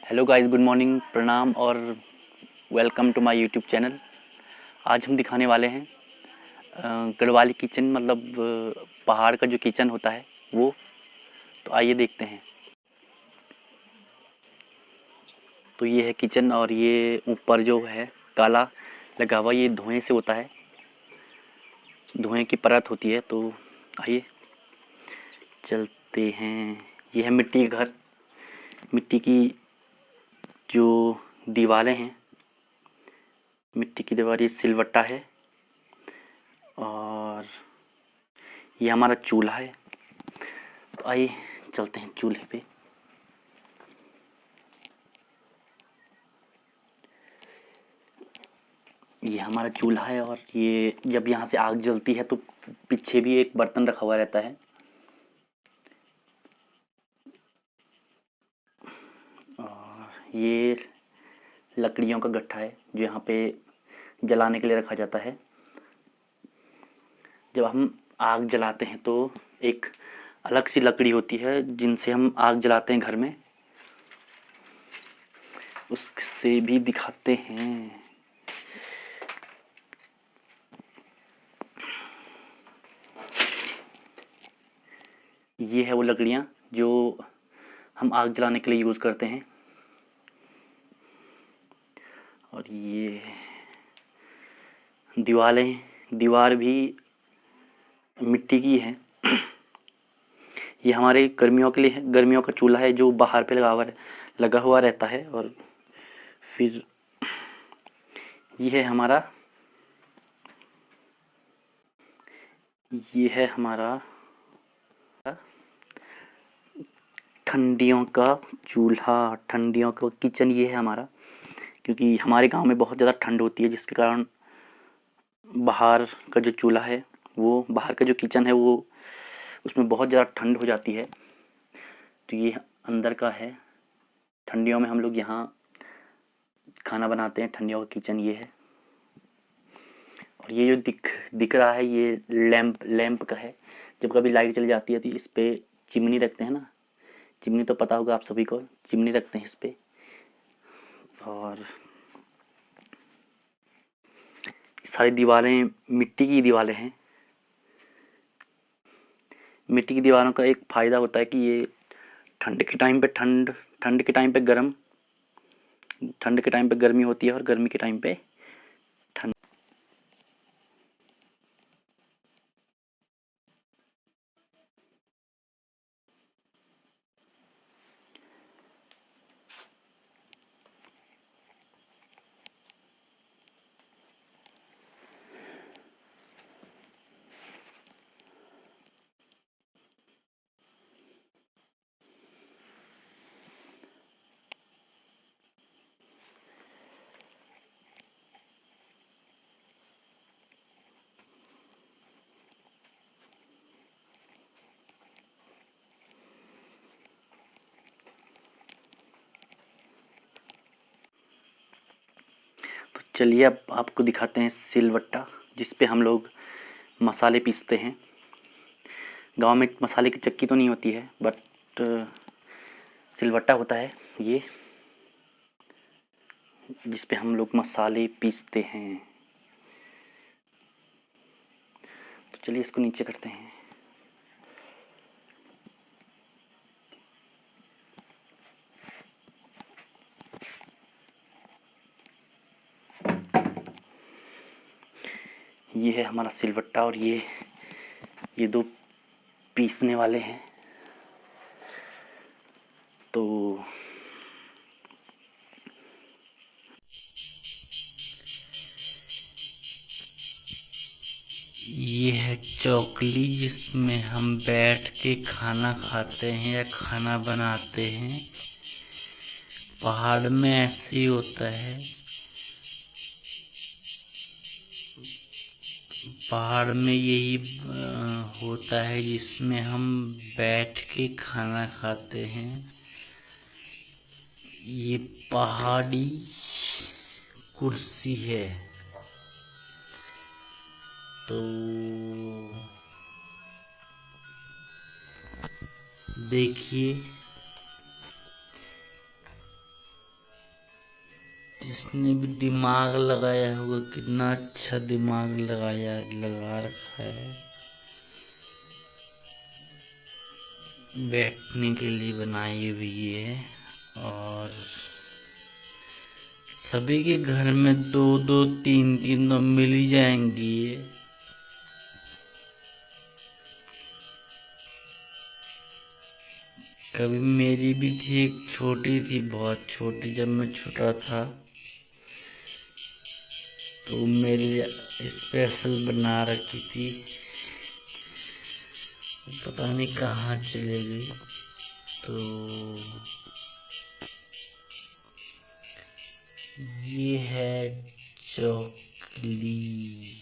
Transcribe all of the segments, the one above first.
Hello guys, good morning, प्रणाम और welcome to my YouTube channel. आज हम दिखाने वाले हैं गढ़वाली किचन, मतलब पहाड़ का जो किचन होता है वो। तो आइए देखते हैं। तो ये है किचन और ये ऊपर जो है काला लगा हुआ, ये धुएं से होता है, धुएं की परत होती है। तो आइए चलते हैं। ये है मिट्टी का घर, मिट्टी की जो दीवारें हैं, मिट्टी की दीवार, ये सिलवट्टा है और ये हमारा चूल्हा है। तो आइए चलते हैं चूल्हे पे। ये हमारा चूल्हा है और ये जब यहाँ से आग जलती है तो पीछे भी एक बर्तन रखा हुआ रहता है और ये लकड़ियों का गट्ठा है जो यहाँ पे जलाने के लिए रखा जाता है। जब हम आग जलाते हैं तो एक अलग सी लकड़ी होती है जिनसे हम आग जलाते हैं घर में, उससे भी दिखाते हैं। ये है वो लकड़ियाँ जो हम आग जलाने के लिए यूज़ करते हैं। और ये दीवार भी मिट्टी की है। ये हमारे गर्मियों के लिए है, गर्मियों का चूल्हा है जो बाहर पे लगा हुआ रहता है। और फिर ये है हमारा ठंडियों का चूल्हा, ठंडियों का किचन। ये है हमारा, क्योंकि हमारे गांव में बहुत ज़्यादा ठंड होती है, जिसके कारण बाहर का जो चूल्हा है वो, बाहर का जो किचन है वो, उसमें बहुत ज़्यादा ठंड हो जाती है। तो ये अंदर का है, ठंडियों में हम लोग यहाँ खाना बनाते हैं। ठंडियों का किचन ये है। और ये जो दिख रहा है ये लैंप का है। जब कभी लाइट चली जाती है तो इस पे चिमनी रखते हैं ना, चिमनी तो पता होगा आप सभी को, चिमनी रखते हैं इस पे। और सारी दीवारें मिट्टी की दीवारें हैं। मिट्टी की दीवारों का एक फ़ायदा होता है कि ये ठंड के टाइम पे ठंड के टाइम पे गर्म, ठंड के टाइम पे गर्मी होती है और गर्मी के टाइम पे ठंड। तो चलिए अब आपको दिखाते हैं सिलवट्टा, जिस पे हम लोग मसाले पीसते हैं। गांव में मसाले की चक्की तो नहीं होती है, बट सिलवट्टा होता है ये, जिस पे हम लोग मसाले पीसते हैं। तो चलिए इसको नीचे करते हैं। ये है हमारा सिलवट्टा और ये दो पीसने वाले हैं। तो ये है चौकली जिसमें हम बैठ के खाना खाते हैं या खाना बनाते हैं। पहाड़ में ऐसे ही होता है। पहाड़ में यही होता है जिसमें हम बैठ के खाना खाते हैं। ये पहाड़ी कुर्सी है। तो देखिए, जिसने भी दिमाग लगाया होगा कितना अच्छा दिमाग लगा रखा है। बैठने के लिए बनाई हुई है और सभी के घर में 2-2 3-3 तो मिल ही जाएंगी ये। कभी मेरी भी थी, एक छोटी थी, बहुत छोटी, जब मैं छोटा था तो मेरे लिए स्पेशल बना रखी थी, पता नहीं कहाँ चले गई। तो ये है चौकली।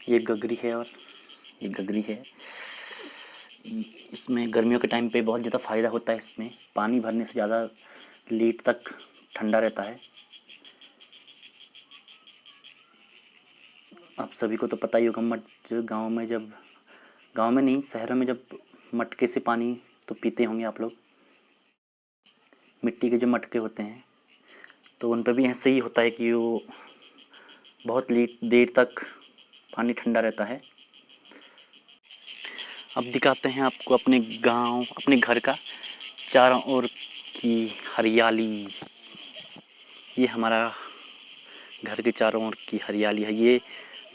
ये गगरी है और ये गगरी है। इसमें गर्मियों के टाइम पे बहुत ज़्यादा फ़ायदा होता है। इसमें पानी भरने से ज़्यादा लेट तक ठंडा रहता है। आप सभी को तो पता ही होगा, गाँव में जब, गाँव में नहीं, शहरों में जब मटके से पानी तो पीते होंगे आप लोग। मिट्टी के जो मटके होते हैं तो उन पर भी ऐसे ही होता है कि वो बहुत देर तक पानी ठंडा रहता है। अब दिखाते हैं आपको अपने गांव, अपने घर का चारों ओर की हरियाली। ये हमारा घर के चारों ओर की हरियाली है। ये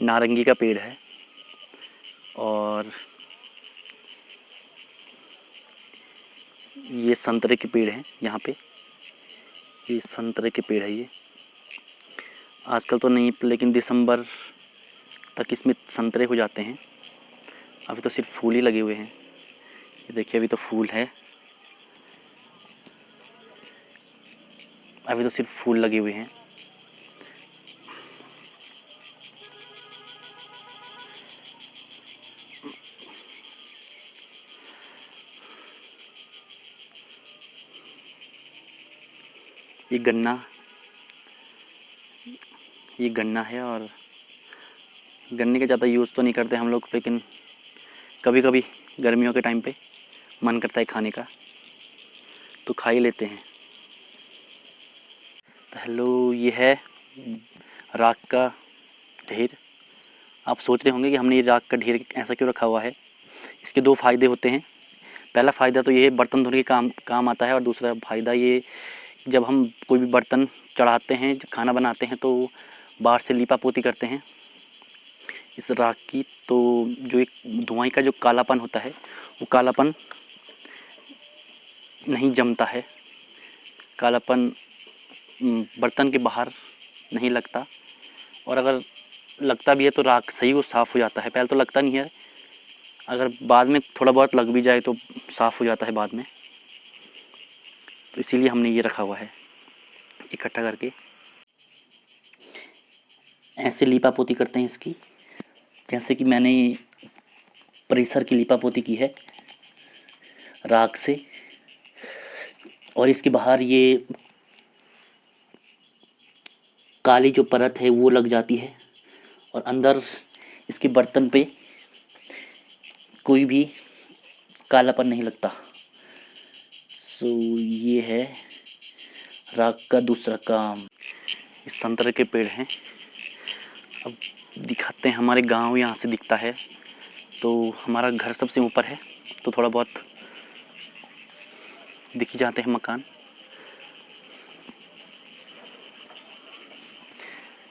नारंगी का पेड़ है और ये संतरे के पेड़ हैं। यहाँ पे ये संतरे के पेड़ है। ये आजकल तो नहीं, लेकिन दिसंबर तक इसमें संतरे हो जाते हैं। अभी तो सिर्फ फूल ही लगे हुए हैं। ये देखिए, अभी तो फूल है, अभी तो सिर्फ फूल लगे हुए हैं। ये गन्ना है और गन्ने का ज़्यादा यूज़ तो नहीं करते हम लोग, लेकिन कभी कभी गर्मियों के टाइम पे मन करता है खाने का तो खा ही लेते हैं। तो हेलो, ये है राख का ढेर। आप सोच रहे होंगे कि हमने ये राख का ढेर ऐसा क्यों रखा हुआ है। इसके दो फ़ायदे होते हैं। पहला फ़ायदा तो ये है, बर्तन धोने के काम आता है। और दूसरा फ़ायदा ये, जब हम कोई भी बर्तन चढ़ाते हैं, जब खाना बनाते हैं, तो बाहर से लीपा पोती करते हैं इस राख की, तो जो एक धुआं का जो कालापन होता है, वो कालापन नहीं जमता है। कालापन बर्तन के बाहर नहीं लगता। और अगर लगता भी है तो राख सही वो साफ़ हो जाता है। पहले तो लगता नहीं है, अगर बाद में थोड़ा बहुत लग भी जाए तो साफ़ हो जाता है बाद में। तो इसीलिए हमने ये रखा हुआ है इकट्ठा करके। ऐसे लीपा पोती करते हैं इसकी, जैसे कि मैंने परिसर की लीपा पोती की है राख से। और इसके बाहर ये काली जो परत है वो लग जाती है और अंदर इसके बर्तन पे कोई भी कालापन नहीं लगता। सो ये है राख का दूसरा काम। इस संतरे के पेड़ हैं। अब दिखाते हैं, हमारे गांव यहाँ से दिखता है। तो हमारा घर सबसे ऊपर है, तो थोड़ा बहुत दिख ही जाते हैं मकान।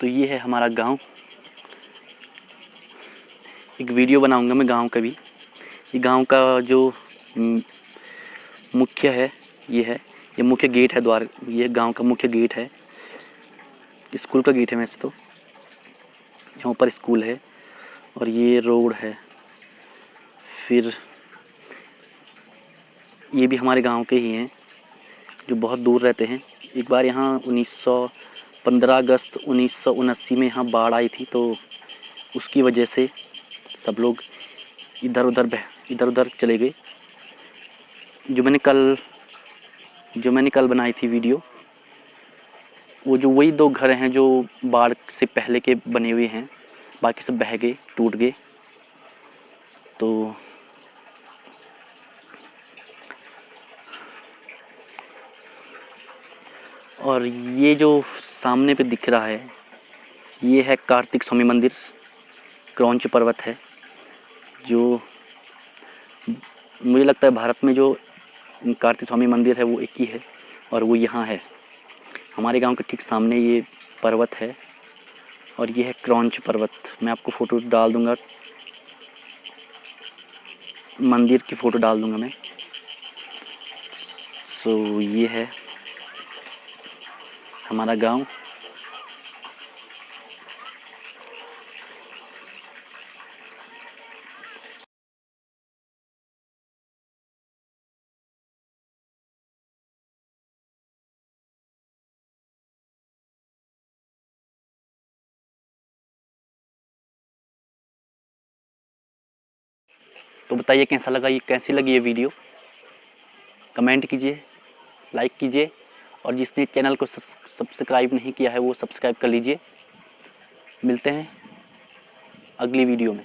तो ये है हमारा गांव। एक वीडियो बनाऊंगा मैं गांव का भी। ये गांव का जो मुख्य है ये है। ये मुख्य गेट है, द्वार, ये गांव का मुख्य गेट है। स्कूल का गेट है वैसे तो, यहाँ पर स्कूल है। और ये रोड है। फिर ये भी हमारे गांव के ही हैं जो बहुत दूर रहते हैं। एक बार यहाँ 15 अगस्त 1979 में यहाँ बाढ़ आई थी, तो उसकी वजह से सब लोग इधर उधर चले गए। जो मैंने कल बनाई थी वीडियो, वो जो वही 2 घर हैं जो बाढ़ से पहले के बने हुए हैं, बाकी सब बह गए, टूट गए। तो और ये जो सामने पे दिख रहा है, ये है कार्तिक स्वामी मंदिर। क्रौंच पर्वत है, जो मुझे लगता है भारत में जो कार्तिक स्वामी मंदिर है वो एक ही है, और वो यहाँ है हमारे गांव के ठीक सामने। ये पर्वत है और ये है क्रौंच पर्वत। मैं आपको फ़ोटो डाल दूँगा, मंदिर की फ़ोटो डाल दूँगा मैं। सो ये है हमारा गांव। तो बताइए कैसी लगी ये वीडियो। कमेंट कीजिए, लाइक कीजिए, और जिसने चैनल को सब्सक्राइब नहीं किया है वो सब्सक्राइब कर लीजिए। मिलते हैं अगली वीडियो में।